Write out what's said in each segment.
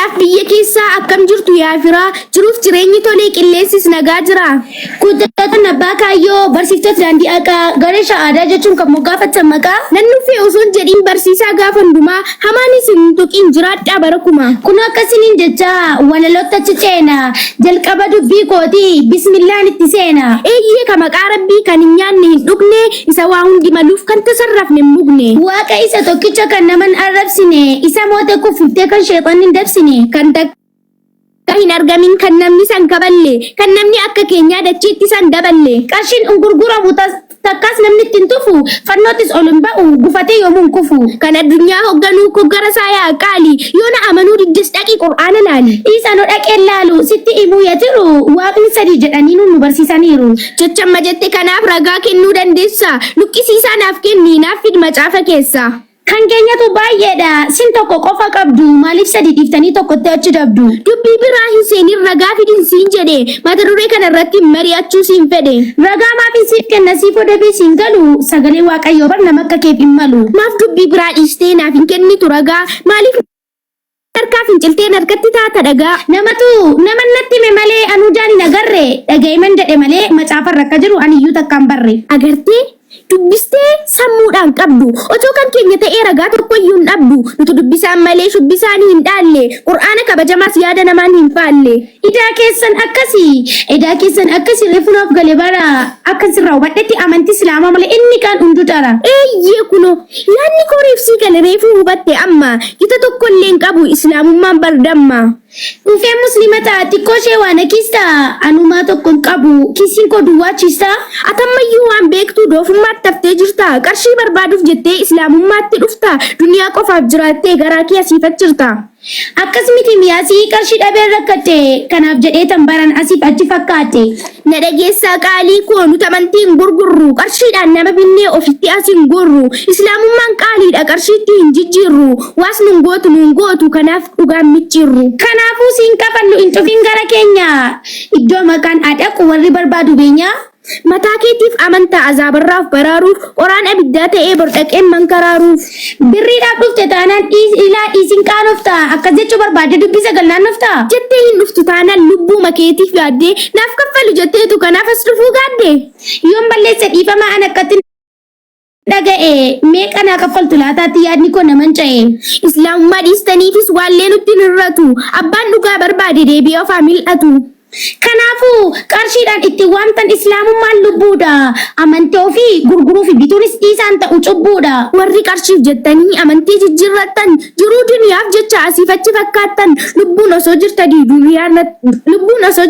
Biyyaaf biyya keessaa akkam jirtu yaa firaa jiruuf jireenyi tolee qilleensis nagaa jira. Kutatatan abbaa kaayyoo barsiiftota daandii haqaa garee sha'aadaa jechuun kan moggaafatan maqaa. Nan nuffee osoo hin jedhiin barsiisaa gaafa hundumaa hamaanis hin tuqiin jiraadhaa barakuma. Kun akkasiniin jecha walaloota ceena jalqaba dubbii kootii bismillaan itti seena. Eeyyee ka maqaa rabbii kan hin nyaanne hin dhugne isa waa hundi maluuf kan tasarrafne hin mugne. Waaqa isa tokkicha kan naman arrabsine isa moote kuffiftee kan sheexanni hin dabsine. Kan hin argamin kan namni san kaballe kan namni akka keenyaa dachiitti san daballe. Qarshiin ungurguramu takkas namni ittiin tufu fannootis ol hin ba'u gufatee yoomuu hin kufu. Kan addunyaa hoogganuu koggara isaa yaa qaali yoo na amanuu diddes dhaqi qur'aana laali. Dhiisanoo dhaqee laalu sitti himuu yatiru waaqni sadii jedhanii nu barsiisaniiru. Jechamma jette kanaaf ragaa kennuu dandeessa luqqisiisaa naaf kenni naaf fid macaafa keessa. Kan keenyatu baay'eedha sin tokko qofa qabdu maaliif sadii dhiiftanii tokkotti achi dabdu. Dubbii biraa hin seenin ragaa fidin siin jedhe mata duree kana irratti mari'achuu siin fedhe. Ragaa maafi siif kenna siif odeebii siin galu sagalee waaqayyoo bar nama akka keef hin malu. Maaf dubbii biraa dhiistee naaf hin kennitu ragaa maaliif harkaa fincilteen harkatti taata dhagaa. Nama natti hime malee anuu jaan hin agarre dhaga'iman jedhe malee macaafarra akka jiru aniyyuu takkaan barre. Agartee dubbistee sammuudhaan qabdu otoo kan keenya ta'ee ragaa tokko iyyuu hin dhabdu nuti dubbisaan malee shubbisaanii hin dhaalle qur'aana kabajamaas yaada namaan hin faalle. Edaa keessan akkasii reefunaaf gale bara akkasirraa hubadhetti amantii islaamaa malee inni kaan hunduu dara. Eeyyee kuno yaadni koo reefsii gale reefuu hubatte amma gita tokkollee hin qabu islaamummaan bardamma. Dhufee musliima ta'a xiqqoo ishee waan akkiista anumaa tokko hin qabu kisiin koo duwwaachiista. Atammayyuu waan beektuu doofummaatti taftee jirta qarshii barbaaduuf jettee islaamummaatti dhufta duniyaa qofaaf jiraattee garaa kee asiifat jirta. Akkas miti miyaasii qarshii dhabee rakkatte kanaaf jedhee tan baran asiif achi fakkaate. Na dhageessaa qaalii koo nuti amantii hin gurgurru qarshiidhaan nama binnee ofitti as hin gorru islaamummaan qaaliidha qarshiitti hin jijjiirru waas nun gootu kanaaf dhugaan micciirru. Kanaafuu siin kafallu hin cufin gara keenya iddoo maqaan adaqu warri barbaadu beenyaa. Mataa keetiif amantaa azaabarraaf baraaruuf qoraan abiddaa ta'ee bordhaqeen mankaraaruuf. Birriidhaaf dhufte taanaan dhiisin qaanofta akkas jechuu barbaadde dubbisa galnaannofta. Jettee hin dhuftu taanaan lubbuu makeetiif yaaddee naaf kaffalu jetteetu kanaaf as dhufuu gaadde. Yoon balleesse dhiifamaa an akkatti dhaga'e meeqa naa kaffaltu laataatti yaadni koo naman ca'e. Islaamummaa dhiistaniifis waallee nutti hir'atu abbaan dhugaa barbaade deebi'ee ofaa mil'atu. Kanaafuu qarshiidhaan itti waamtan islaamummaan lubbuudha. Amantii ofii gurguruu fi bituunis dhiisaan ta'u cubbuudha. Warri qarshiif jettanii amantii jijjiirrattan jiruu duniyaaf jecha asiif achi fakkaattan lubbuun osoo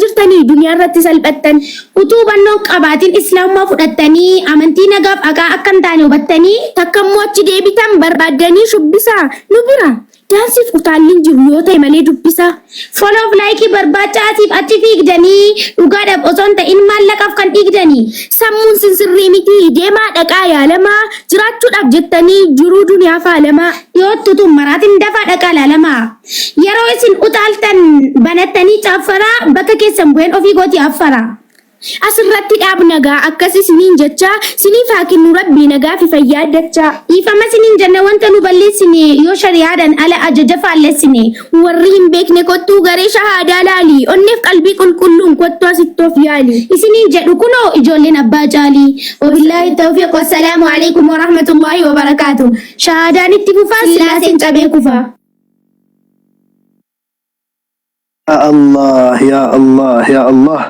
jirtanii duniyaarratti salphattan. Utuu hubannoon qabaatiin islaamummaa fudhattanii amantii nagaaf haqaa akka hin taane hubattanii takkammoo achi deebitan barbaaddanii shubbisaa nu bira. Daansiif utaalliin jiru yoo ta'e malee dubbisa. Foloof laayikii barbaachaatiif achi fiigdanii dhugaadhaaf osoo hin ta'in maallaqaaf kan dhiigdanii. Sammuun sinsirrii miti deemaa dhaqaa yaalamaa jiraachuudhaaf jettanii jiruu duniyaa faalamaa. Dhiyoottutu maraatiin dafaa dhaqaa laalamaa. Yeroo isin utaaltan banattanii caaffaraa bakka keessan bu'een ofii gootii affara. Asirratti dhaabna nagaa akkas isiniin jecha siniif haa kennu rabbii nagaa fi fayyaa dachaa. Dhiifama siniin jenna wanta nu balleessine yoo shariyaadhaan ala ajaja faallessine. Warri hin beekne kottuu garee shahaadaa laali onneef qalbii qulqulluun kottuu asittoof yaali. Isiniin jedhu kunoo ijoolleen abbaa caalii. Wabillaahi tawfiiq wassalaamu alaikum wa rahmatullahi wa barakaatu. Shahaadaan itti fufaa silaaseen cabee kufa. Ya Allah, ya Allah, ya Allah.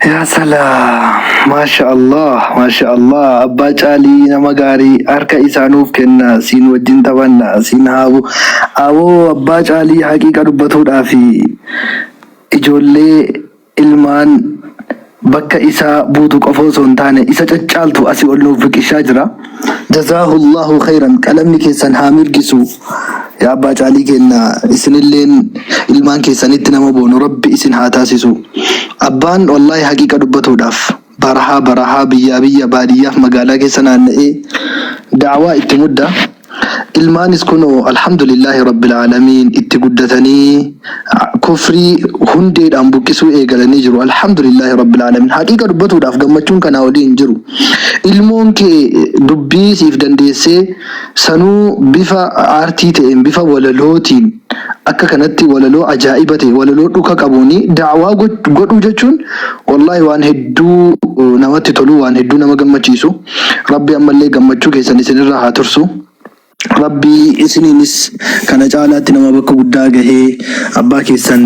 Ya salam, Masya Allah, Abbaa Caalii nama gaarii harka isaanuuf kenna, siin wajjin taphanna, siin haabu. Aboo Abbaa Caalii haqiiqa dubbatuudhaafi ijoollee ilmaan bakka isaa buutu qofa osoo hin taane isa caccaaltu asii ol nuuf biqishaa jira. Jazaahullahu khayran qalamni keessan haa mirgisu. Ya Abbaa Caalii kenna isinilleen ilmaan keessanitti nama boonu rabbi isin haa taasisu. Abbaan wallahi haqiiqa dubbatuudhaaf barahaa biyyaa baadiyyaaf magaalaa keessa naanna'ee da'awaa itti mudda. ilmaanis kunoo alhamdulillahi rabbil aalamiin itti guddatanii kufrii hundeedhaan buqqisuu eegalanii jiru. Alhamdulillahi rabbil aalamiin. Haqiiqa dubbatuudhaaf gammachuun kanaa olii hin jiru. Ilmoon kee dubbii siif dandeessee sanuu bifa aartii ta'een bifa walalootiin akka kanatti walaloo ajaa'iba ta'e walaloo dhuka qabuuni da'awaa godhuu jechuun wallahi waan hedduu namatti tolu, waan hedduu nama gammachiisu. Rabbi ammallee gammachuu keessan isinirraa haa tursu. Rabbi isiniinis kana caalaatti nama bakka guddaa gahee abbaa keessan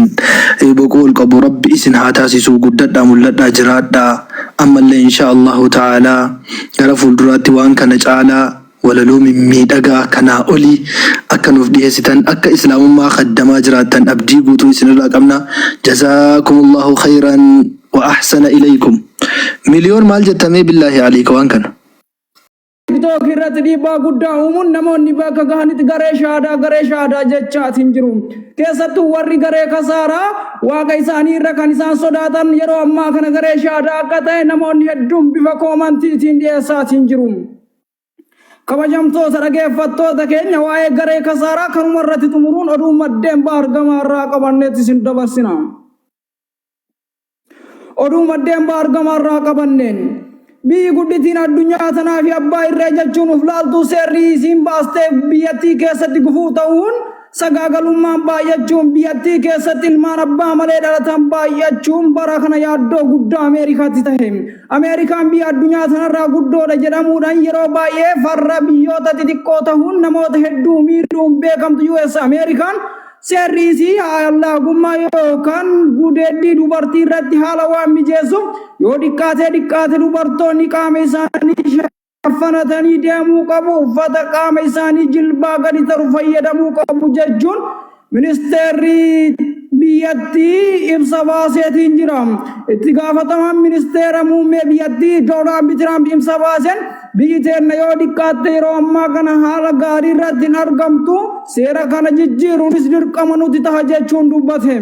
boqoo ol qabu Rabbi isin haa taasisu. Guddadhaa, mul'adhaa, jiraadhaa. Ammallee insha Allahu ta'aalaa gara fuulduraatti waan kana caalaa walaloo mimmiidhagaa kanaa olii akka nuuf dhiyeessitan, akka islaamummaa kaddamaa jiraattan abdii guutuu isinirraa qabna. Jazaakumullahu khayran wa ahsana ilaykum. Miliyoon maal jettamee billaahi aleyka waan kana. TikTok irratti dhiibbaa guddaa uumuun namoonni bakka gahanitti garee shaadaa jechaatiin jiru. Keessattuu warri garee kasaaraa waaqa isaanii irra kan isaan sodaatan yeroo ammaa kana garee shaadaa akka ta'e namoonni hedduun bifa koomantiitiin dhiyeessaatiin jiru. Kabajamtoota dhaggeeffattoota keenya waa'ee garee kasaaraa kanuma irratti xumuruun oduu maddeen baargamaa irraa qabanneetti isin dabarsina. Oduu maddeen baargamaa irraa qabanneen. Biyyi guddittiin addunyaa tanaa fi abbaa irree jechuun uf laaltuu seerri isiin baastee biyyattii keessatti gufuu ta'uun sagaagalummaan baay'achuun biyyattii keessatti ilmaan abbaa malee dhalatan baay'achuun bara kana yaaddoo guddaa Ameerikaatti ta'e. Ameerikaan biyya addunyaa tanarraa guddoodha jedhamuudhaan yeroo baay'ee farra biyyoota xixiqqoo ta'uun namoota hedduu miidhuun beekamtu US Ameerikaan seerri isii haalaagummaa yookaan gudeeddii dubartii irratti haala waan mijeessuuf yoo dhiqqaate dubartoonni qaama isaanii shaffanatanii deemuu qabu, uffata qaama isaanii jilbaa gadi ta'u fayyadamuu qabu jechuun ministeerri biyyattii ibsa baaseetiin jira. Itti gaafatamaan ministeera muummee biyyattii Doonaald Tiraamp ibsa baaseen biyyi teenya yoo dhiqqaatte yeroo ammaa kana haala gaarii irratti hin argamtu, seera kana jijjiiruunis dirqama nuti ta'a jechuun dubbate.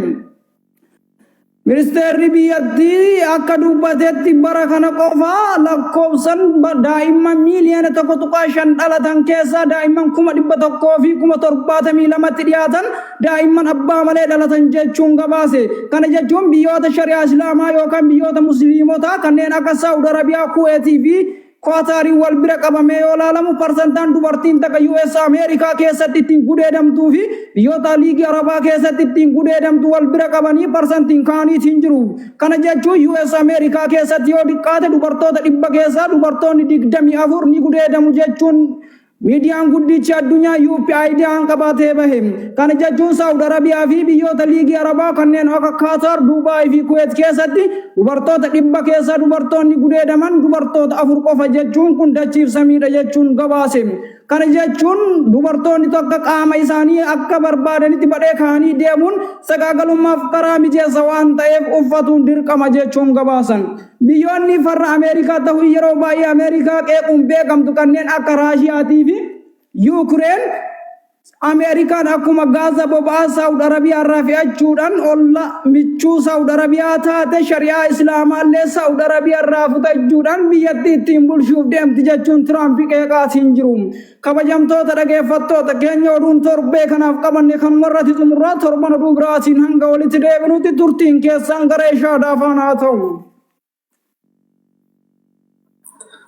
Ministeerri biyyattii akka dubbatetti bara kana qofa lakkoofsan daa'imman miiliyoona 1.5 dhalatan keessaa daa'imman 1,172tti dhiyaatan daa'imman abbaa malee dhalatan jechuun gabaase. Kana jechuun biyyoota shari'aa islaamaa yookaan biyyoota musliimotaa kanneen akka Saawud Arabiyaa, Kuweetii fi Qaataarii wal bira qabamee yoo ilaalamu parsantaan dubartiin takka US Ameerikaa keessatti ittiin gudeedamtuu fi biyyoota liigii Arabaa keessatti ittiin gudeedamtu wal bira qabanii parsantiin kaaniitiin jiru. Kana jechuun US Ameerikaa keessatti yoo dhiqqaate dubartoota 100 keessaa dubartoonni 24 ni gudeedamu jechuun miidiyaan guddichi addunyaa UPID qabatee bahe. Kana jechuun Saawud Arabiyaa fi biyyoota liigii Arabaa kanneen akka Qaataar, Duubaay fi Kuweet keessatti dubartoota 100 keessaa dubartoonni gudeedaman dubartoota 4 qofa jechuun kun dachiif samiidha jechuun gabaase. Kana jechuun dubartoonni tokko qaama isaanii akka barbaadanitti badhee kaanii deemuun sagaagalummaaf karaa mijeessa waan ta'eef uffatuun dirqama jechuun gabaasan. Biyyoonni farra Ameerikaa ta'uu yeroo baay'ee Ameerikaa qeequun beekamtu kanneen akka Raashiyaatii fi Yuukireen Ameerikaan akkuma Gaazaa boba'aa Saawud Arabiyaa irraa fe'achuudhaan olla michuu Saawud Arabiyaa taate shari'aa Islaamaallee Saawud Arabiyaa irraa fudhachuudhaan biyyattii ittiin bulchuuf deemti jechuun Tiraamp qeeqaatiin jiru. Kabajamtoota dhaggeeffattoota keenya oduun torbee kanaaf qabanne kanuma irratti xumurraa torban oduu biraatiin hanga walitti deebinutti turtiin keessan garee shaadaa faana haa ta'u.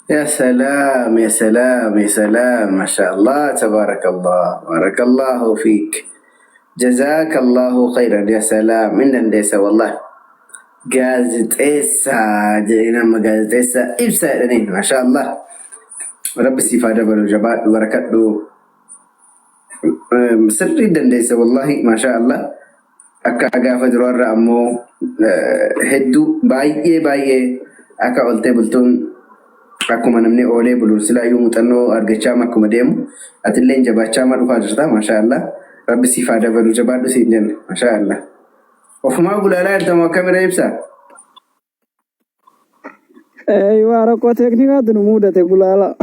يا سلام يا سلام يا سلام، ما شاء الله تبارك الله، بارك الله فيك، جزاك الله خيرا. يا سلام من انديسا والله جازتيسا جينا ما جازتيسا إبسا ما شاء الله. رب استفادة بالجبات وبركات له سري دنديسا والله ما شاء الله. أكا أقافة جرار أمو هدو بايه أكا قلتي بلتون akkuma namni oolee buluun silaa yoo muuxannoo argachaa akkuma deemu atillee jabaachaa dhufaa jirta maashaallah. Rabbi siif haa dabalu, jabaadhu siin jenna maashaallah. Ofumaa gulaalaa jirtamu akkamira ibsa? Waa rakkoo teeknikaatu nu mudate gulaalaa.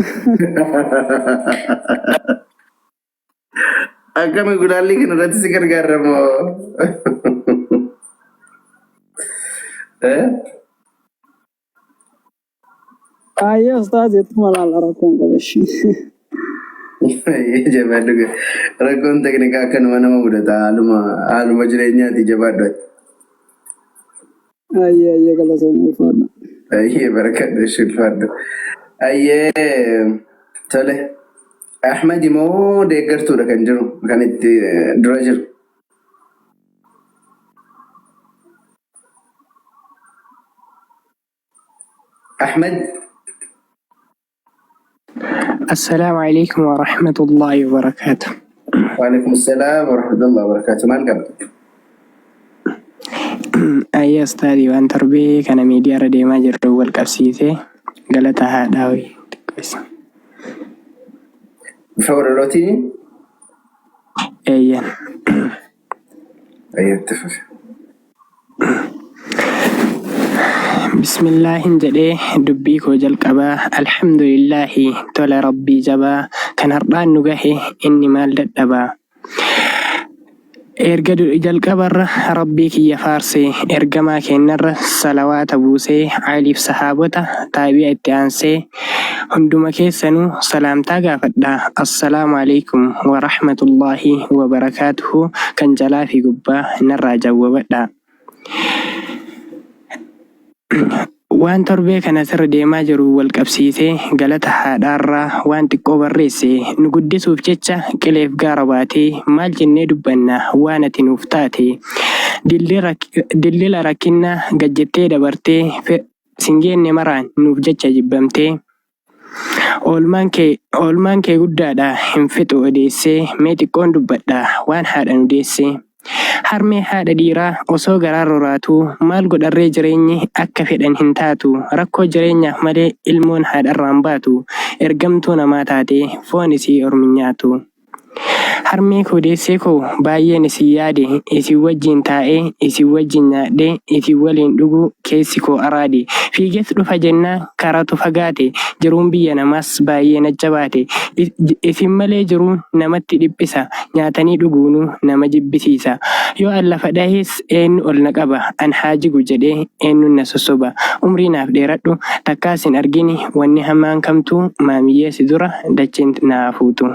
Akkami gulaalli kana irratti si gargaaramoo? Ustaz itu malah rakkoo qabashi. jabaadhu rakkoon teknikaa akkanuma nama mudata haaluma jireenyaati jabaadhu. Ayyee galatoomuu ulfaadha. Ayyee barakadhu shulfaadhu. Ayyee tole Ahmad moo deeggartuudha kan jiru kan itti dura jiru. Ahmad. السلام عليكم ورحمة الله وبركاته. وعليكم السلام ورحمة الله وبركاته. ما قبل. أي أستاذي وأن تربي كان ميديا ردي ما جرّو والكبسيتي قالتها داوي كويس. بفور الروتين؟ أي اتفق. بسم الله جدي دبي كوجل قبا الحمد لله تولى ربي جبا كان هردان نجحي إني مال دبا إرجع إجل قبر ربي كي فارسي إرجع ما كنر صلوات أبوسي علي في صحابته تابع التانسي هندوما كيسنو سلام تاجا فدا السلام عليكم ورحمة الله وبركاته كان جلا في قبة نراجع وبدا waan torbee kana sirra deemaa jiru wal qabsiisee galata haadhaarraa waan xiqqoo barreesse nu guddisuuf jecha qileef gaara baatee maal jennee dubbanna waan ati nuuf taate dillila rakkinna gajjettee dabartee singeenne maraan nuuf jecha jibbamtee oolmaan kee guddaadha hin fixu odeessee mee xiqqoon dubbadha waan haadha nu deessee. Harmee haadha dhiiraa osoo garaa roraatuu maal godharree jireenyi akka fedhan hin taatu rakkoo jireenyaaf malee ilmoon haadharraan baatu ergamtuu namaa taatee foon isii ormi nyaatu. Harmee koo deessee koo baay'een isin yaade isin wajjin taa'ee isin wajjin nyaadhee isin waliin dhuguu keessi koo araade fiigees dhufa jennaa karaatu fagaate jiruun biyya namaas baay'ee najjabaate isin malee jiruun namatti dhiphisa nyaatanii dhuguunuu nama jibbisiisa yoo an lafa dhahees eenyu ol na qaba an haajigu jedhee eenyuun na sossoba umrii naaf dheeradhu takkaas hin argini wanni hamaan kamtuu maamiyyee si dura dacheen naa fuutu.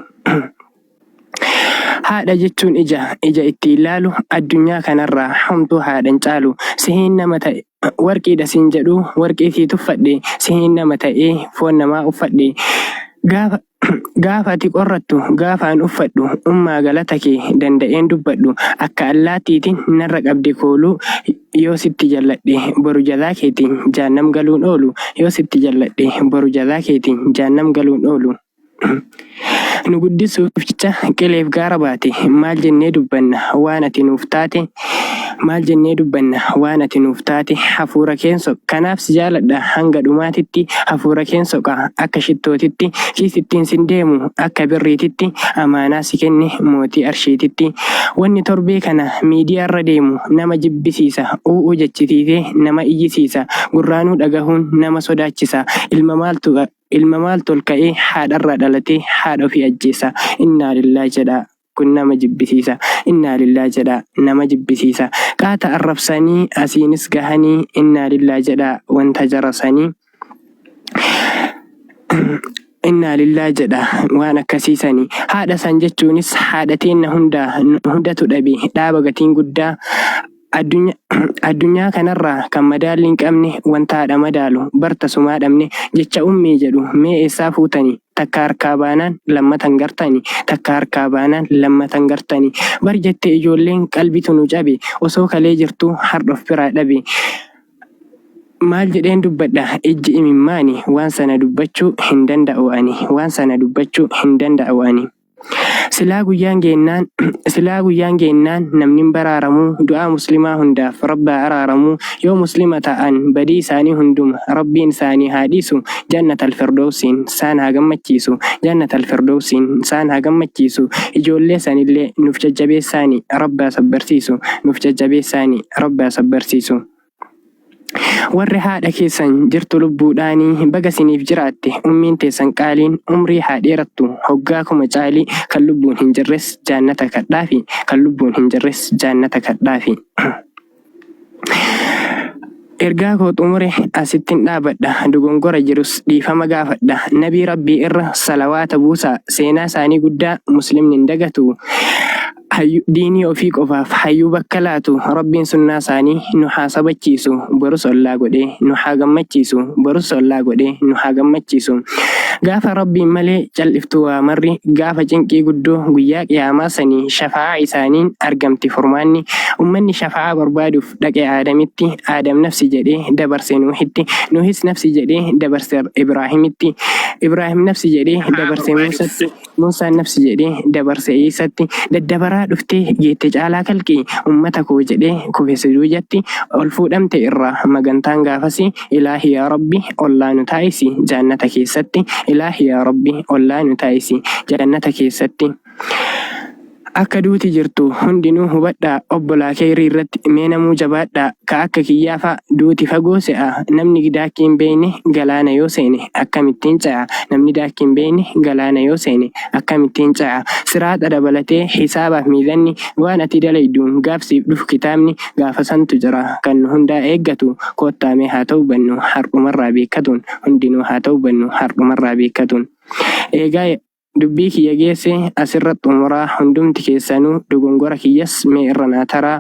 Haadha jechuun ija itti ilaalu addunyaa kanarraa homtuu haadhan caalu sihiin nama ta'e warqiidha siin jedhu warqii sii tuffadhe sihiin nama ta'ee foon namaa uffadhe gaafa ati qorrattu gaafaan uffadhu ummaa galata kee danda'een dubbadhu akka allaattiitiin narra qabde kooluu yoo sitti jalladhe boru jalaa keetiin jaannam galuun oolu yoo sitti jalladhe boru jalaa keetiin jaannam galuun oolu. Nu guddisuuf jecha qileef gaara baate maal jennee dubbanna waan ati nuuf taate maal jennee dubbanna waan ati nuuf taate hafuura keenso kanaaf si jaaladha hanga dhumaatitti hafuura keenso akka shittootitti kiisittiin sin deemu akka birriititti amaanaa si kenne mootii arshiititti wanni torbee kana miidiyaarra deemu nama jibbisiisa u'uu jechisiisee nama iyyisiisa gurraanuu dhagahuun nama sodaachisa ilma maaltu ol ka'ee haadharraa dhalatee haadha ofii ajjeesa innaa lillahi jedha kun nama jibbisiisa innaa lillahi jedha nama jibbisiisa qaata arrabsanii asiinis gahanii innaa lillahi jedha wanta jarasanii innaa lillahi jedha waan akkasiisanii haadha san jechuunis haadhateen hundatu dhabe dhaaba gatiin guddaa addunyaa kanarraa kan madaalli hin qabne wanta haadha madaalu barta sumaa dhabne jecha ummee jedhu mee eessaa fuutanii takka harkaa baanaan lammatan gartanii takka harkaa baanaan lammatan gartanii bar jettee ijoolleen qalbitu nu cabe osoo kalee jirtu hardhof biraa dhabe. Maal jedheen dubbadha ijji imimmaani waan sana dubbachuu hin danda'u ani. Silaa guyyaan geennaan namni baraaramuu du'aa muslimaa hundaaf rabbaa araaramuu yoo muslima ta'an badii isaanii hunduma rabbiin isaanii haa dhiisu jannatal firdawsiin isaan haa gammachiisu ijoollee sanillee nuuf jajjabeessaanii rabbaa sabbarsiisu. Warri haadha keessan jirtu lubbuudhaanii baga siniif jiraatte ummiin teessan qaaliin umrii haa dheerattu hoggaa kuma caalii kan lubbuun hin jirres jaannata kadhaafi. Ergaa koo xumure asittin dhaabadha. Dogongora jirus dhiifama gaafadha. Nabii Rabbii irra salawaata buusaa. Seenaa isaanii guddaa Muslimni hin dagatu. Diinii ofii qofaaf hayyuu bakka laatu. Rabbiin sunnaa isaanii nu haa sabachiisu. Barus ollaa godhee nu haa gammachiisu. Barus ollaa godhee nu haa gammachiisu. Gaafa Rabbiin malee cal'iftu waa marri. Gaafa cinqii guddoo guyyaa qiyaamaa sanii shafaa isaaniin argamti furmaanni. Ummanni shafaa barbaaduuf dhaqee Aadamitti. Aadam nafsi jedhee dabarse Nuuhitti. Nuuhis nafsi jedhee dabarse Ibraahimitti. Ibraahim nafsi jedhee dabarse Muusatti. Muusaan nafsi jedhee dabarse Iisatti. Daddabaraa dhuftee geette caalaa kalqii ummata koo jedhee kufe sujuudatti ol fuudhamte irraa magantaan gaafasi. Ilaahi yaa Rabbi ollaa nu taa'isi jannata keessatti. Ilaahi yaa Rabbi ollaa nu taa'isi jannata keessatti. Akka duuti jirtu hundinuu hubadhaa. Obbolaa keerii irratti mee namuu jabaadhaa. Ka akka kiyyaafa duuti fagoo se'a. Namni daakkii hin beekne galaana yoo seene akkamittiin ce'a. Namni daakkii hin beekne galaana yoo seene akkamittiin ce'a. Siraaxa dabalatee hisaabaaf miizanni waan ati dalayduun gaafsiif dhufu kitaabni gaafa santu jira kan nu hundaa eeggatu. Kottaamee haa ta'u bannu har'umarraa beekkatuun hundinuu haa ta'u bannu har'umarraa beekkatuun. Eegaa dubbii kiyya geesse asirratti xumuraa hundumti keessanuu dogongora kiyyas mee irra naa taraa.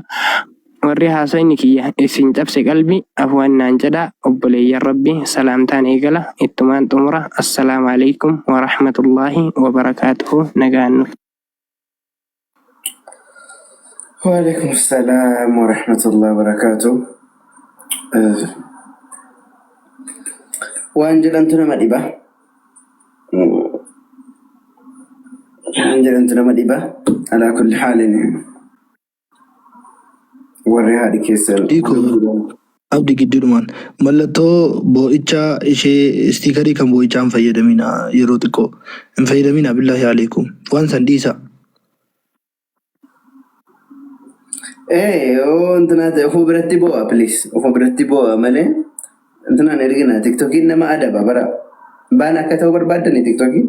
Warri haasawni kiyya isin cabse qalbii afwannaan jedhaa. Obboleeyyan Rabbi salaamtaan eegala ittumaan xumura. Assalaamu alaikum wa rahmatullaahi wa barakaatuhu. Nagaan nuuf. وعليكم السلام ورحمة الله وبركاته. وأنجل أنتنا مديبة. أنجل أنتنا مديبة على كل حال. وري هذه كيسل. Abdi gidduudhumaan mallattoo boo'ichaa ishee istiikarii kan boo'ichaa hin fayyadamina yeroo xiqqoo hin fayyadamina billaahi alaikum waan san dhiisa. Entina ofuu biratti bu'a please. Ofuu biratti bu'a malee entina hin ergina. TikTokiin nama adaba bara. Baan akka ta'u barbaaddani TikTokii.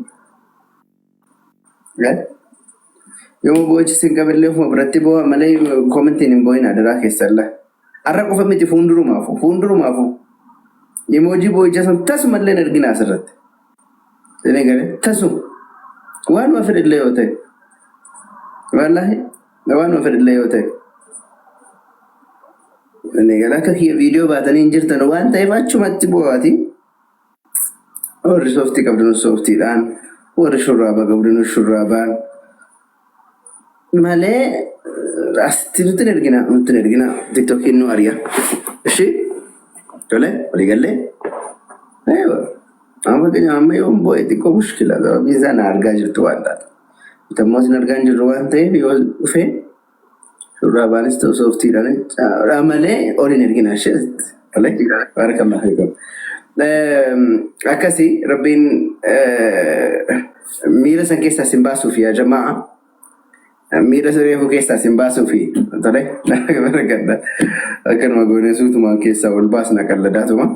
Yommuu boo'ichisiin qabillee ofuma biratti bu'a malee koomentiin hin bu'in adaraa keessalla. Arra qofa miti fuundurumaafu. Emoojii boo'icha san tasumallee hin ergina asirratti. Inni galee tasu waanuma fedhillee yoo ta'e. Wallaahi waanuma fedhillee yoo ta'e. Inni galee akka viidiyoo baatanii hin jirtan waan ta'eef achumatti bu'aati. Warri sooftii qabdanu sooftiidhaan. Warri shurraaba qabdanu shurraabaan. Malee asitti nutti hin ergina. TikTokiin nu ari'a. Ishii tole walii gallee. Amma keenya amma yoo bo'e xiqqoo mushkila biizaa na argaa jirtu waan taate. Bitammoo isin argaa hin jirru waan ta'eef yoo dhufe shurraabaanis ta'u sooftiidhaan malee ol hin ergina ishee tole barakallahu fiikum. Akkasii Rabbiin miira san keessaa sin baasuuf yaa jamaa. Miira sareefuu keessaa sin baasuufi tole barakadha. Akkanuma goonee suutumaan keessaa ol baasna qalladaatuma.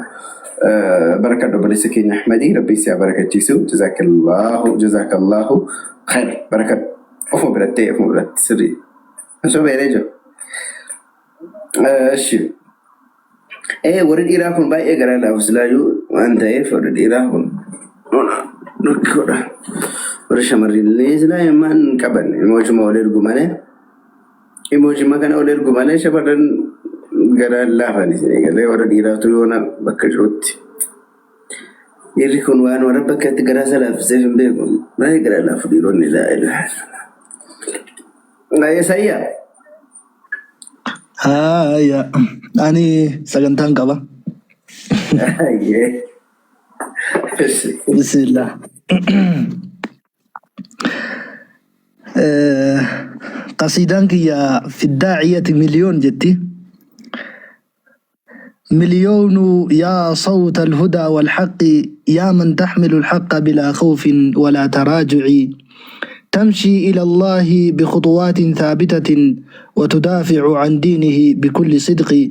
Barakadha obboleessa keenya Ahmadii Rabbi si haa barakachiisu. Jazaakallahu khair. Barakadha. Ofuma birattee sirrii. Osoo beelee jiru. Eshi. Warri dhiiraa kun baay'ee garaa laafu silaayyuu waan ta'eef warri dhiiraa kun dhukkuudha. Warri shamarrillee silaa himaan qaban emoojima ol ergu malee. Emoojima kana ol ergu malee shamarran garaa laafani galee warra dhiiraatu yoona bakka jirutti. Dhiirri kun waan warra bakka itti garaa isaa laaffiseef hin beeku. Baay'ee garaa laafu dhiironni laa. Sayyaa. Haaya ani sagantaan qaba. Bismillah. قصيدانك يا في الداعية مليون جدي مليون يا صوت الهدى والحق يا من تحمل الحق بلا خوف ولا تراجع تمشي إلى الله بخطوات ثابتة وتدافع عن دينه بكل صدق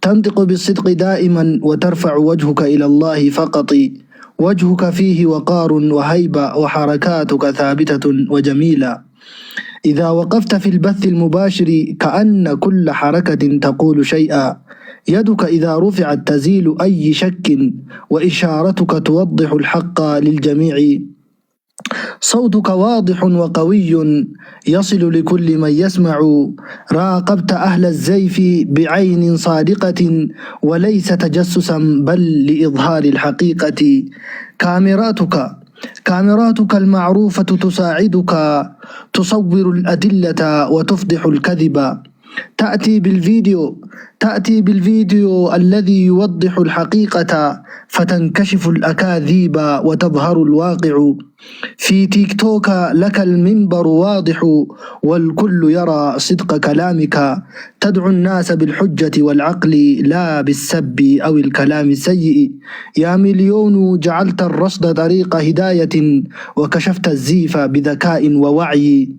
تنطق بالصدق دائما وترفع وجهك إلى الله فقط وجهك فيه وقار وهيبة وحركاتك ثابتة وجميلة إذا وقفت في البث المباشر كأن كل حركة تقول شيئا يدك إذا رفعت تزيل أي شك، وإشارتك توضح الحق للجميع. صوتك واضح وقوي يصل لكل من يسمع. راقبت أهل الزيف بعين صادقة وليس تجسسا بل لإظهار الحقيقة. كاميراتك المعروفة تساعدك تصور الأدلة وتفضح الكذب. تأتي بالفيديو الذي يوضح الحقيقة فتنكشف الأكاذيب وتظهر الواقع. في تيك توك لك المنبر واضح والكل يرى صدق كلامك. تدعو الناس بالحجة والعقل لا بالسب أو الكلام السيء. يا مليون جعلت الرصد طريق هداية وكشفت الزيف بذكاء ووعي.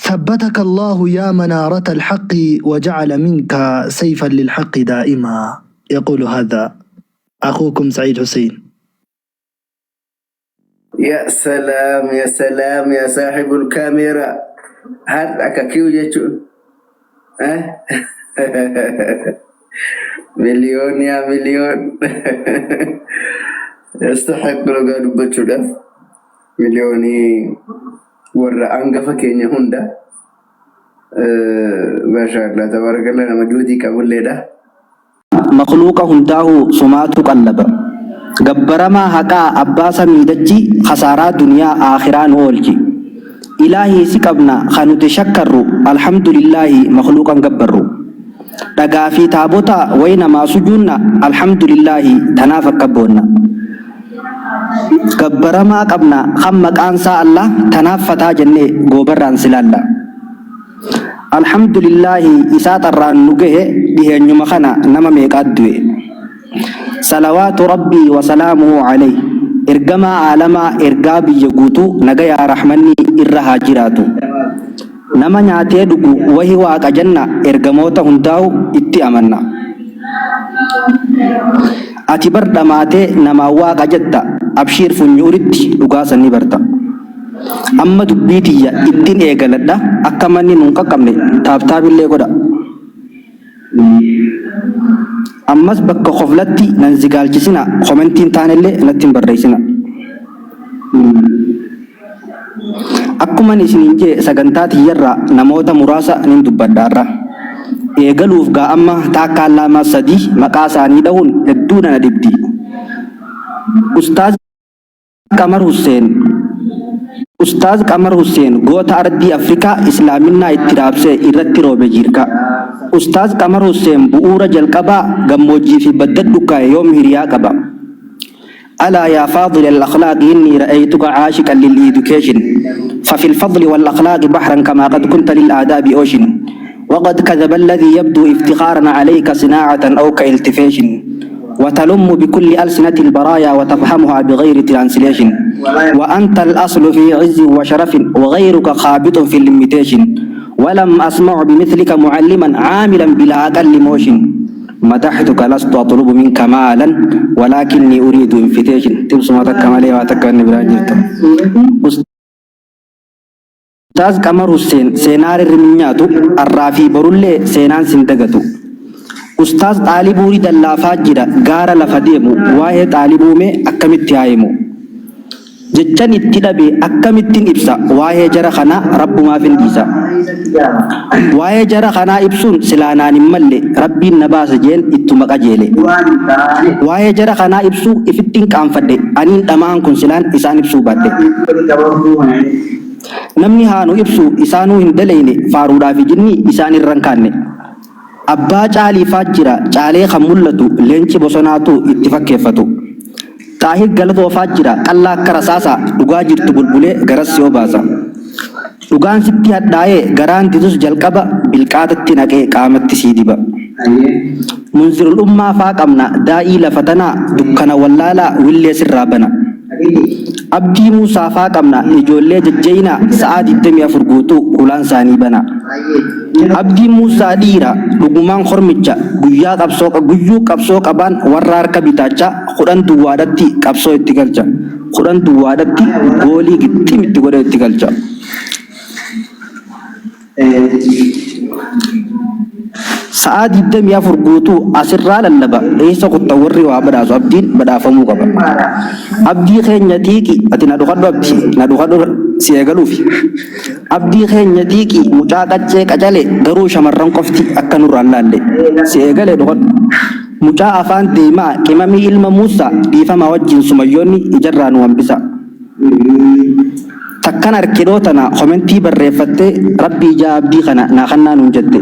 ثبتك الله يا منارة الحق وجعل منك سيفا للحق دائما. يقول هذا أخوكم سعيد حسين. يا سلام يا سلام يا صاحب الكاميرا، هل أكاكيو جيتشو مليون يا مليون يستحق لغا دبتشو ده مليوني ورا أنقفا كينيا هندا. ما شاء الله تبارك الله نمجودي كابول ليدا. مخلوق هنداه سماتو قلبا gabbarama haqa abbasa midachi khasara dunya akhiran olji. Ilahi si qabna khanuti shakkarru alhamdulillahi makhluqan gabbarru. Daga fi tabota wayna masujunna alhamdulillahi tanafa kabbonna. Gabbarama qabna khamma qansa Allah tanafata jenne gobarran silalla. Alhamdulillahi isa tarran nugehe dihenyuma khana nama meqadduwe. صلوات ربي وسلامه عليه إرجما عالما إرجابي يجوتو نجايا رحمني إرها جراتو نما نعتي دقو وهي واقع جنة إرجموتا هنداو إتي أمنا أتبر دماتي نما واقع جدا أبشير فنيورتي لقاسا نبرتا أما دبيتي إتين إيقالدا أكماني نونكا كمني تاب اللي قدا ammas bakka qoflatti nan zigaalchisina komentiin taanillee natti barreessina. Akkuma isiniin jee sagantaa tiyyarraa namoota muraasa nin dubbadhaarra. Eegaluuf gaa amma taakkaa lama sadii maqaa isaanii dhahuun hedduu nana dhibdi. Ustaaz Qamar Hussein goota ardii Afrikaa Islaaminaa itti raabsee irratti roobe jirka. Ustaaz Qamar Hussein bu'uura jalqabaa gammoojjii fi badda dukkaa'e yoom hiriyaa qaba. ألا يا فاضل الأخلاق إني رأيتك عاشقا للإيدوكيشن ففي الفضل والأخلاق بحرا كما قد كنت للآداب أوشن وقد كذب الذي يبدو افتخارا عليك صناعة أو كالتفيشن وتلم بكل ألسنة البرايا وتفهمها بغير ترانسليشن وأنت الأصل في عز وشرف وغيرك خابط في الليميتيشن ولم أسمع بمثلك معلما عاملا بلا أقل موشن مدحتك لست أطلب منك مالا ولكني أريد انفيتيشن تبسمتك كمالي واتكني براجرتم أستاذ قمر حسين سينار الرمياتو الرافي برولي سينان سندقتو أستاذ طالبوري دلافات جدا غارة لفديمو واهي طالبومي أكمت هايمو جتن اتدبي أكمتين إبسا واهي جرى خنا رب ما في الجيسا واهي جرى خنا إبسون سلانا نمالي ربي نباس جين اتمك جيلي واهي جرى خنا إبسو إفتين كام فدي أنين تمان كن سلان إسان إبسو بادي نمني هانو إبسو إسانو هندليني فارودا في جني إسان الرنكاني أبا جالي فاجرا جالي خمولتو لنشي بسوناتو اتفاكيفتو Tahir galatoo faajjira qallaa akka rasaasaa dhugaa jirtu bulbulee garas yoo baasa. Dhugaan sitti hadhaa'ee garaan titus jalqaba bilqaatatti naqee qaamatti sii diba. Munzirul ummaa faa qabna daa'ii lafa tanaa dukkana wallaalaa willee sirraa bana. Abdii Muusaa faa qabna ijoollee jajjayinaa sa'aa 24 guutuu ulaan isaanii bana. Abdii Muusaa dhiira dhugumaan hormicha guyyuu qabsoo qabaan warra harka bitaachaa 10 duwwaadhatti qabsoo itti galcha. 10 duwwaadhatti goolii gixxim itti godhe itti galcha. sa'aa 24 guutuu asirraa lallaba eessa kutta warri waa badhaasu abdiin badhaafamuu qaba. Abdii keenya xiiqi ati na dhukadhu abdii na dhukadhu si eegaluufi. Abdii keenya xiiqi mucaa qaccee qacale garuu shamarran qofti akka nurraan laalle si eegale dhukadhu. Mucaa afaan deemaa qimamii ilma Muusaa dhiifama wajjin sumayyoonni ijarraa nu hambisa. Takkan harkidoo tana komentii barreeffattee rabbii ijaa abdii kana naa kannaa nuun jette.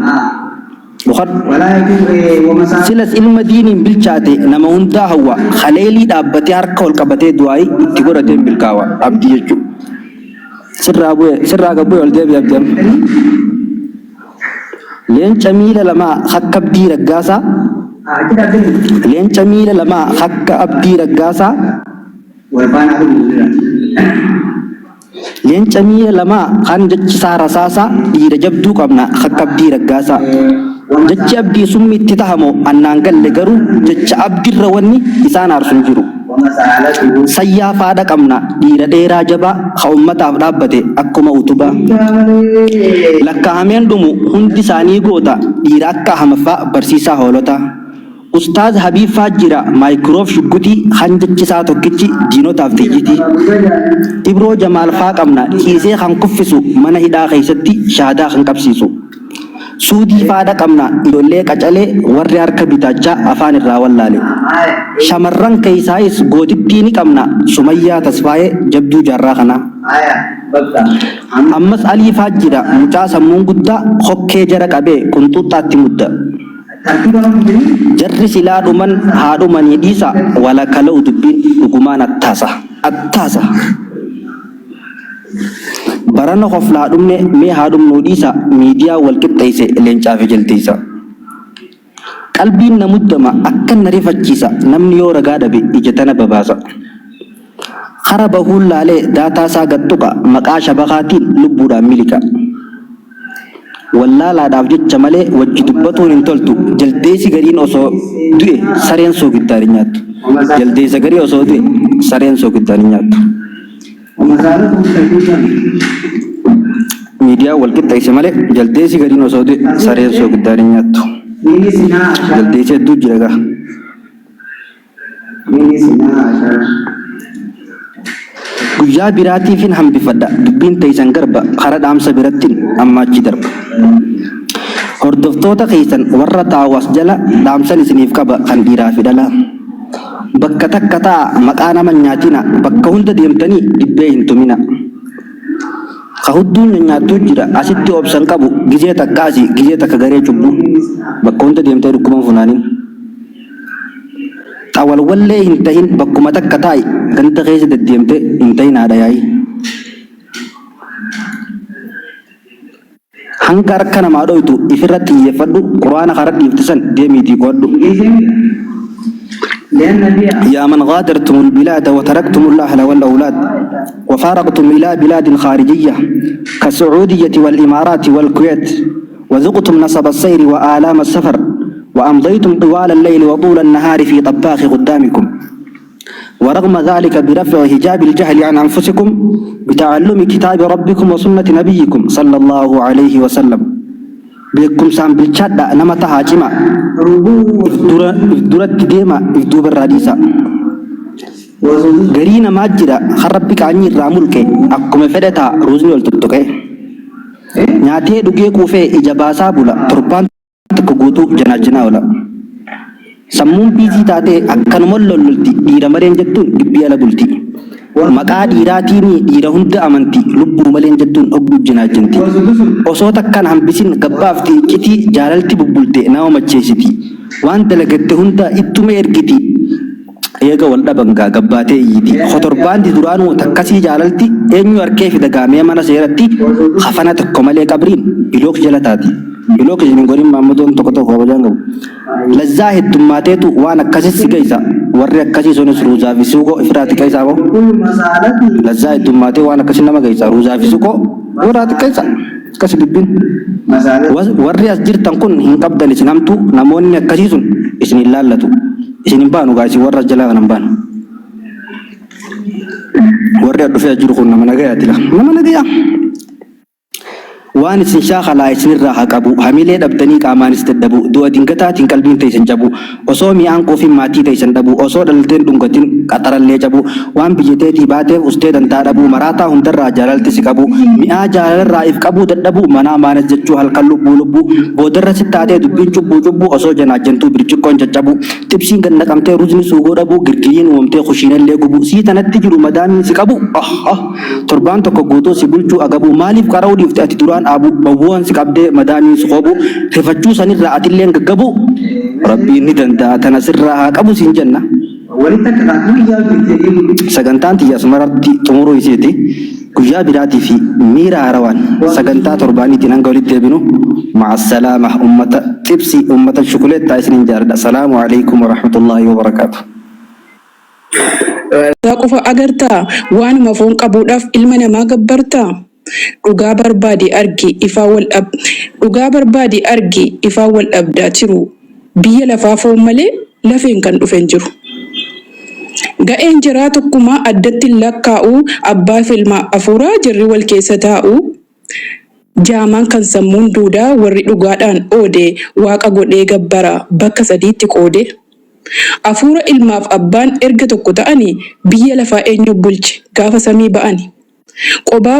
Silas ilma diiniin bilchaate nama hundaa hawwa khaleelii dhaabbatee harka ol qabatee du'aayi itti godhatee milkaawa abdii jechuudha. Sirraa gabbuu ol deebi'e abdiin. Leenca miila lamaa akka abdii raggaasaa. Leenca miila lamaa akka abdii raggaasaa. Leenca miila lamaa kan jechisaa rasaasaa dhiira jabduu qabna akka abdii raggaasaa. Jechi abdii summi itti tahamoo annaan galle garuu jecha abdiirra wanni isaan aarsun jiru. Sayyaa faadha qabna dhiira dheeraa jabaa ha ummataaf dhaabbate akkuma utubaa. Lakkaa'ameen dhumu hundi isaanii goota dhiira akka hamaffaa barsiisaa hoolotaa. Ustaaz Habiib Faajjira maayikiroof shuggutii kan jechisaa tokkichi diinotaaf xiyyitii. Ibroo Jamaal faa qabna ciisee kan kuffisu mana hidhaa keessatti shaadaa kan qabsiisu. Suudii faadha qabna ijoollee qacalee warri harka bitaachaa afaan irraa wallaale. Shamarran keessaayis gootittii ni qabna Sumayyaa Tasfaayee jabduu jaarraa kana. Ammas Alii Faajjira mucaa sammuun guddaa hokkee jara qabee qunxuuxaatti mudda. Jarri silaa dhuman haadhumanii dhiisa walakkala'u dubbiin dhugumaan attaasa. Barana qoflaa dhumne mee haadhumnuu dhiisa miidiyaa wal qixxeesse leencaa fi jalteessa. Qalbiin na muddama akka na rifachiisa namni yoo ragaa dhabe ija tana babaasa. Kara bahuun laalee daataa isaa gattuqa maqaa shabakaatiin lubbuudhaan milika. Wallaalaadhaaf jecha malee wajji dubbatuun hin toltu jaldeessi gariin osoo du'e sareen soogiddaa hin nyaattu. Jaldeessa garii osoo du'e sareen soogiddaa hin nyaattu. Miidiyaa wal qixxeesse malee jaldeessi gariin osoo du'e sareen soogiddaa hin nyaattu. Jaldeessi hedduu jira gaa. Guyyaa biraatiif hin hambifadha dubbiin teessan garba kara dhaamsa birattiin ammaachi darba. Hordoftoota keessan warra taa'uwas jala dhaamsan isiniif qaba kan dhiiraa fi dhalaa. Bakka takka ta'a maqaa nama nyaatina bakka hunda deemtanii dibbee hin tumina. Ka hudduun nyaattuu jira asitti obsan qabu gizee takkaasi gizee takka garee cubbuu bakka hunda deemtee dhukkuban funaanin. Xawalwallee hin tahin bakkuma takka taa'i ganda keessa deddeemtee hin tahin haadha yaa'i. Hanga harka namaa dhoytu ifirratti xiyyeeffadhu quraana kara dhiiftisan deemiitii qoodhu. يا من غادرتم البلاد وتركتم الأهل والأولاد وفارقتم إلى بلاد خارجية كالسعودية والإمارات والكويت وذقتم نصب السير وآلام السفر وأمضيتم طوال الليل وطول النهار في طباخ قدامكم ورغم ذلك برفع حجاب الجهل عن أنفسكم بتعلم كتاب ربكم وسنة نبيكم صلى الله عليه وسلم بكم سام بالشدة نما تهاجما درت ديما يدوب الراديسا غرينا ماجرا خربك عني رامولك أكم فدتا روزني والتتوكي نياتي دوكي كوفي إجاباسا بولا تربان تكوغوتو جنا ولا سمون بيزي تاتي أكنمول لولتي ديرا مرين جتون دبيالا بولتي maqaa dhiiraatiini dhiira hunda amanti lubbuu maleen jettuun obduu jinaajjanti osoo takkaan hambisin gabbaafti iccitii jaalalti bubbulte nama macheessiti waan dalagatte hunda ittuma ergiti eega wal dhabangaa gabbaatee iyyiti kotorbaanti duraanuu takkasii jaalalti eenyu harkee fi dagaamee mana seeratti hafana tokko malee qabriin bilook jala taati bilook jinin goriin maammadoon tokko tokko kabajaan qabu lazzaa heddumaateetu waan akkasissi geessa warri akkasii sunis ruuzaa fi suuqoo ifiraati keessaa koo lazzaa heddummaatee waan akkasii nama geessa ruuzaa fi suuqoo waraati keessa akkasii dubbiin warri as jirtan kun hin qabdan isin hamtu namoonni akkasii sun isin hin laallatu isin hin baanu gaa isin warra jalaa kan hin baanu warri dhufee jiru kun nama nagayaatila nama nagayaa waan isin shaakalaa isinirraa haa qabu hamilee dhabdanii qaamaanis dadhabu du'a dingataatiin qalbiin teessan cabu osoo mi'aan qofiin maatii teessan dhabu osoo dhalteen dhungatiin qaxarallee cabu waan biyyateetii baateef ustee dantaa dhabu maraataa hundarraa jaalalti si qabu mi'aa jaalalarraa if qabuu dadhabu manaa maanas jechuu halkan lubbuu boodarra sittaatee dubbiin cubbuu osoo janaajjantuu birciqqoon caccabu xibsiin gad naqamtee ruzni suugoo dhabu girgiriin uumamtee kushiinallee gubu sii tanatti jiru madaamiin si qabu torbaan tokko guutuu si bulchuu agabu maaliif qara'uu dhiifte ati duraan abu bawwaan si qabdee madaamiin si qobu rifachuu sanirraa atilleen gaggabu rabbiin ni danda'a tana sirraa haa qabu siin jenna. Sagantaan xiyyaas maratti xumuruu isiiti guyyaa biraatii fi miira haarawaan sagantaa torbaaniitiin hanga walitti deebinu ma'assalaama ummata xibsi ummata shukuleettaa isiniin jaaladha. Salaamu alaikum warahmatullaahi wabarakaatu. Qofa agartaa waanuma foon qabuudhaaf ilma namaa gabbartaa. Dhugaa barbaade argi ifaa wal dhabdaa jiru biyya lafaa foon malee lafeen kan dhufen jiru. Ga'een jiraa tokkumaa addatti lakkaa'u abbaa fi ilmaa afuuraa jirri wal keessa taa'u. Jaamaan kan sammuun duudaa warri dhugaadhaan oode waaqa godhee gabbara bakka sadiitti qoode. Afuura ilmaaf abbaan erga tokko ta'anii biyya lafaa eenyu bulche gaafa samii ba'ani. Qobaa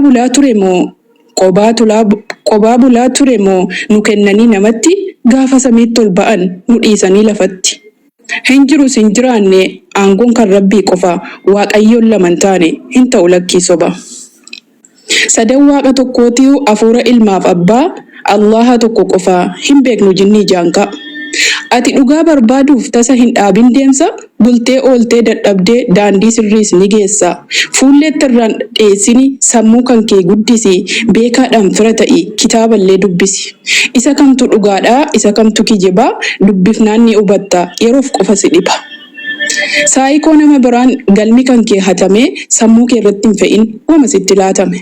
bulaa ture moo nu kennanii namatti gaafa samiitti ol ba'an nu dhiisanii lafatti. Hin jirus hin jiraanne aangoon kan rabbii qofa waaqayyoon laman taane hin ta'u lakkii soba. Sadan waaqa tokkootiyu afuura ilmaaf abbaa Allaha tokko qofa hin beeknu jinnii jaanka. Ati dhugaa barbaaduuf tasa hin dhaabin deemsa bultee ooltee dadhabdee daandii sirriis ni geessa. Fuulleetti irraan dheessini sammuu kan kee guddisi beekaadhaan fira ta'i kitaaballee dubbisi. Isa kamtu dhugaadhaa isa kamtu kijibaa dubbifnaan ni hubatta yeroof qofa si dhiba. Saayikoo nama biraan galmi kan kee hatamee sammuu kee irratti hin fe'in uuma sitti laatame.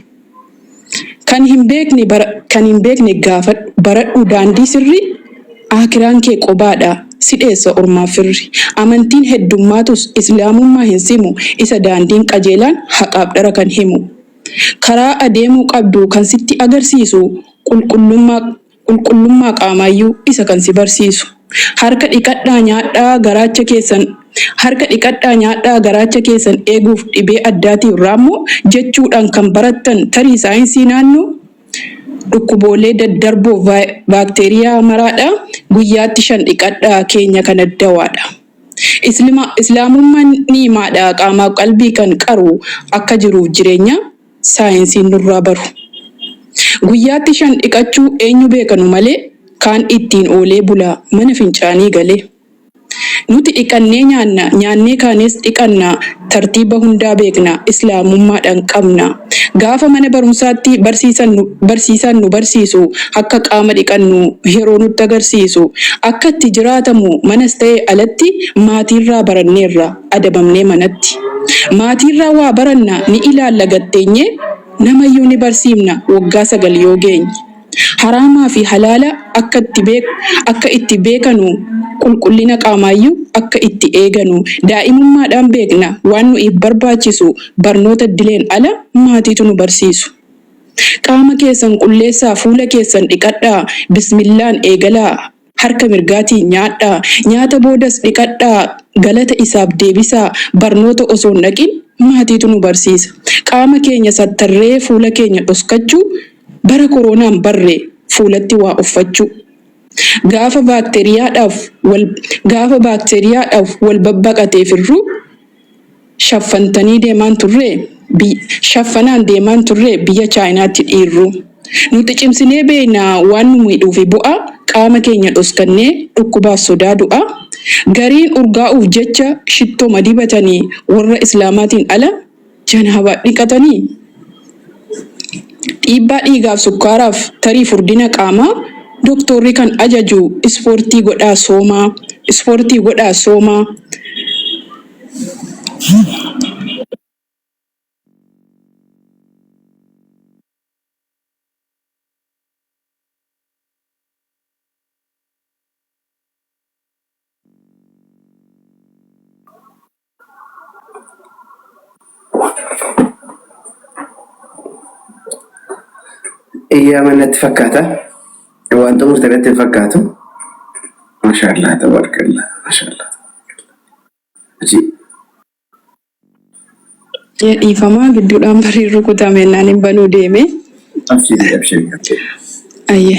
Kan hin beekne gaafa baradhu daandii sirrii. Akiraan kee qobaadha si dheessa ormaa firri amantiin heddummaatus islaamummaa hin simu isa daandiin qajeelaan haqaaf dhara kan himu karaa adeemuu qabdu kan sitti agarsiisu qulqullummaa qaamaayyuu isa kan si barsiisu harka dhiqadhaa nyaadhaa garaacha keessan eeguuf dhibee addaatiif raammoo jechuudhaan kan barattan tarii saayinsii naannoo. Dhukkuboolee daddarboo baakteeriyaa maraadha guyyaatti 5 dhiqadhaa keenya kan addawaadha. Islaamummaan ni himaadha qaamaaf qalbii kan qaru akka jiruuf jireenya saayinsiin nurraa baru. Guyyaatti 5 dhiqachuu eenyu beekanu malee kaan ittiin oolee bulaa mana fincaanii galee. Nuti dhiqannee nyaannee kaanes dhiqanna tartiiba hundaa beekna islaamummaadhaan qabna. Gaafa mana barumsaatti barsiisan nu barsiisu akka qaama dhiqannu yeroo nutti agarsiisu akka itti jiraatamu manas ta'e alatti maatiirraa baranneerra adabamnee manatti. Maatiirraa waa baranna ni ilaalla gatteenye namayyuu ni barsiifna waggaa 9 yoo geenye. Haraamaa fi halaala akka itti beekanu qulqullina qaamaayyuu akka itti eeganu daa'imummaadhaan beekna waan nuuf barbaachisu barnoota dileen ala maatiitu nu barsiisu. Qaama keessan qulleessaa fuula keessan dhiqadhaa bismillaan eegalaa harka mirgaatiin nyaadhaa nyaata boodas dhiqadhaa galata isaaf deebisaa barnoota osoo hin dhaqin maatiitu nu barsiisa. Qaama keenya sattarree fuula keenya dhoskachuu bara koronaan barre fuulatti waa uffachuu. Gaafa baakteeriyaadhaaf wal babbaqatee firru shaffanaan deemaan turre biyya chaayinaatti dhiirru. Nuti cimsinee beeknaa waan nu miidhuu fi bu'aa qaama keenya dhoskannee dhukkubaaf sodaa du'a. Gariin urgaa'uuf jecha shittooma dibatanii warra islaamaatiin ala janaabaa dhiqatanii. Dhiibbaa dhiigaaf sukkaaraaf tarii furdina qaamaa doktorri kan ajaju ispoortii godhaa soomaa. أيام نتفكاتا وأنتم مرتبط تفكاتوا ما شاء الله تبارك الله ما شاء الله أجي Ifamaa gidduudhaan barii rukutameen naan hin banuu deeme. أبشري Ayyee.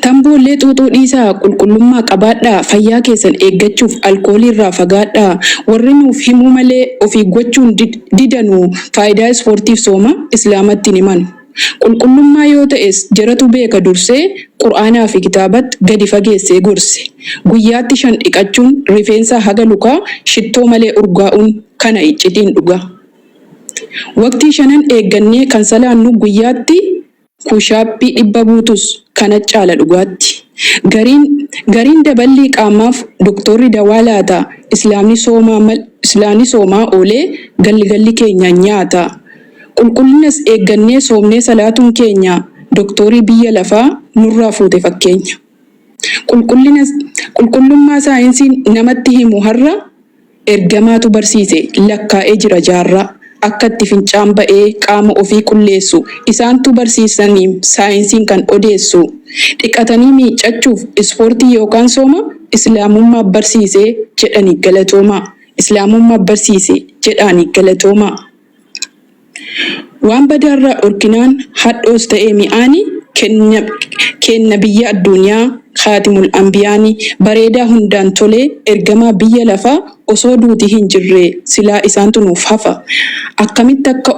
Tamboollee xuuxuu dhiisaa qulqullummaa qabaadhaa fayyaa keessan eeggachuuf alkoolii irraa fagaadhaa warri nuuf himuu malee ofii gochuun didanuu faayidaa ispoortiif sooma islaamatti ni manu. Qulqullummaa yoo ta'es jaratu beeka dursee qur'aanaa fi kitaabatti gadi fageessee gorse. Guyyaatti 5 dhiqachuun rifeensa haga lukaa shittoo malee urgaa'uun kana iccitiin dhuga. Waqtii 5 eeggannee kan salaannu guyyaatti pushaappii 100 buutus kana caala dhugaatti. Gariin daballii qaamaaf doktorri dawaa laata islaamni soomaa oolee galli keenya nyaata. Qulqullinas eeggannee soomnee salaatuun keenya doktorii biyya lafaa nurraa fuute fakkeenya. Qulqullummaa saayinsiin namatti himu har'a ergamaatu barsiise lakkaa'ee jira jaarraa. Akka itti fincaan ba'ee qaama ofii qulleessu isaantu barsiisanii saayinsiin kan odeessu. Dhiqatanii miiccachuuf ispoortii yookaan sooma islaamummaa barsiise jedhanii galatooma. Islaamummaa barsiise jedhanii galatooma. Waan badaarraa orkinaan hadhoos ta'ee mi'aanii kenna biyya addunyaa khaatimul ambiyaanii bareedaa hundaan tolee ergamaa biyya lafaa osoo duuti hin jirre silaa isaantu nuuf hafa. Akkamitti akka